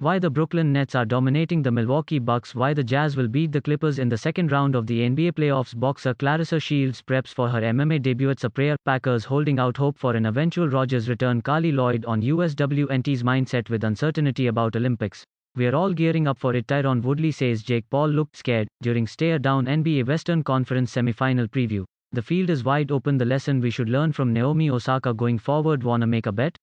Why the Brooklyn Nets are dominating the Milwaukee Bucks, why the Jazz will beat the Clippers in the second round of the NBA playoffs. Boxer Clarissa Shields preps for her MMA debut at a prayer. Packers holding out hope for an eventual Rodgers return. Carly Lloyd on USWNT's mindset with uncertainty about Olympics. We're all gearing up for it, Tyron Woodley says. Jake Paul looked scared during stare-down NBA Western Conference semi-final preview. The field is wide open, the lesson we should learn from Naomi Osaka going forward. Wanna make a bet?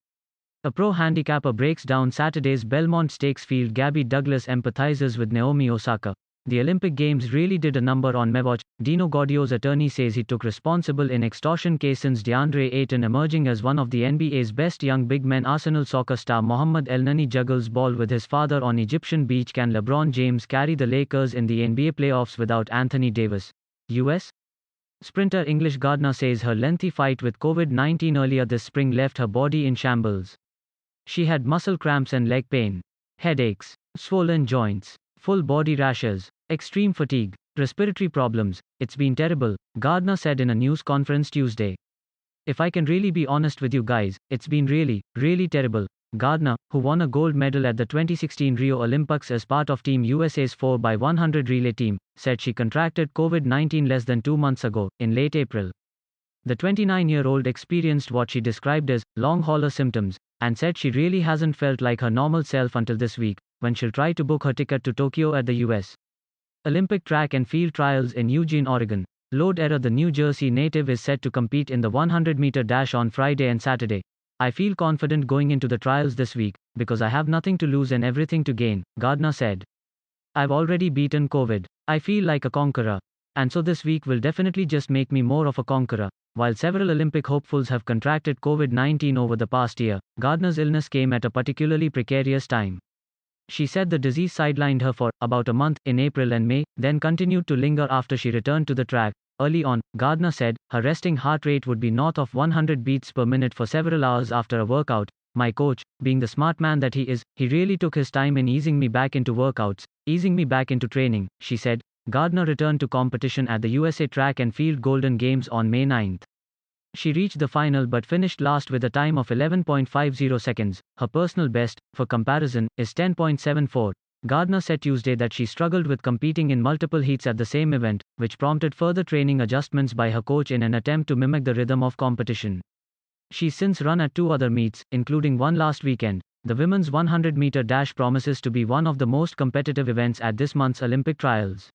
A pro handicapper breaks down Saturday's Belmont Stakes field. Gabby Douglas empathizes with Naomi Osaka. The Olympic Games really did a number on me. Watch. Dino Gauddio's attorney says he took responsible in extortion case since DeAndre Ayton emerging as one of the NBA's best young big men. Arsenal soccer star Mohamed Elneny juggles ball with his father on Egyptian beach. Can LeBron James carry the Lakers in the NBA playoffs without Anthony Davis? US sprinter English Gardner says her lengthy fight with COVID-19 earlier this spring left her body in shambles. She had muscle cramps and leg pain, headaches, swollen joints, full body rashes, extreme fatigue, respiratory problems. It's been terrible, Gardner said in a news conference Tuesday. If I can really be honest with you guys, it's been really, really terrible. Gardner, who won a gold medal at the 2016 Rio Olympics as part of Team USA's 4x100 relay team, said she contracted COVID-19 less than 2 months ago, in late April. The 29-year-old experienced what she described as long hauler symptoms, and said she really hasn't felt like her normal self until this week, when she'll try to book her ticket to Tokyo at the US Olympic track and field trials in Eugene, Oregon. Load Error, the New Jersey native, is set to compete in the 100-meter dash on Friday and Saturday. I feel confident going into the trials this week, because I have nothing to lose and everything to gain, Gardner said. I've already beaten COVID. I feel like a conqueror. And so this week will definitely just make me more of a conqueror. While several Olympic hopefuls have contracted COVID-19 over the past year, Gardner's illness came at a particularly precarious time. She said the disease sidelined her for about a month in April and May, then continued to linger after she returned to the track. Early on, Gardner said, her resting heart rate would be north of 100 beats per minute for several hours after a workout. My coach, being the smart man that he is, he really took his time in easing me back into workouts, easing me back into training, she said. Gardner returned to competition at the USA Track and Field Golden Games on May 9. She reached the final but finished last with a time of 11.50 seconds. Her personal best, for comparison, is 10.74. Gardner said Tuesday that she struggled with competing in multiple heats at the same event, which prompted further training adjustments by her coach in an attempt to mimic the rhythm of competition. She's since run at 2 other meets, including one last weekend. The women's 100-meter dash promises to be one of the most competitive events at this month's Olympic trials.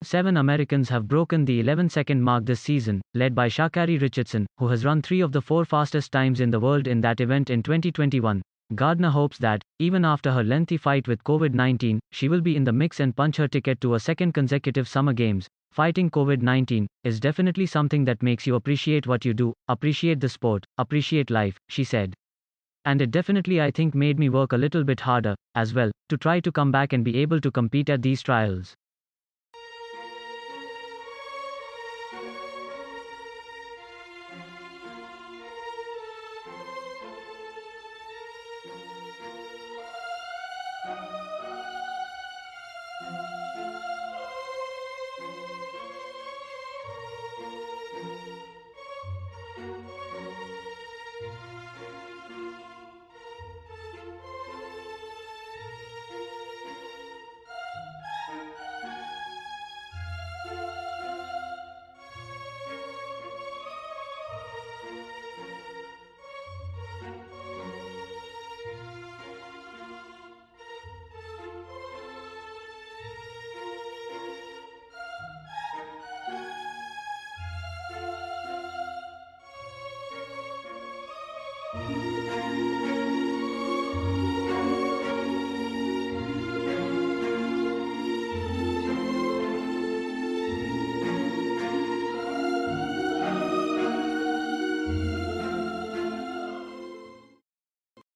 7 Americans have broken the 11-second mark this season, led by Sha'Carri Richardson, who has run 3 of the 4 fastest times in the world in that event in 2021. Gardner hopes that, even after her lengthy fight with COVID-19, she will be in the mix and punch her ticket to a second consecutive Summer Games. Fighting COVID-19 is definitely something that makes you appreciate what you do, appreciate the sport, appreciate life, she said. And it definitely, I think, made me work a little bit harder, as well, to try to come back and be able to compete at these trials.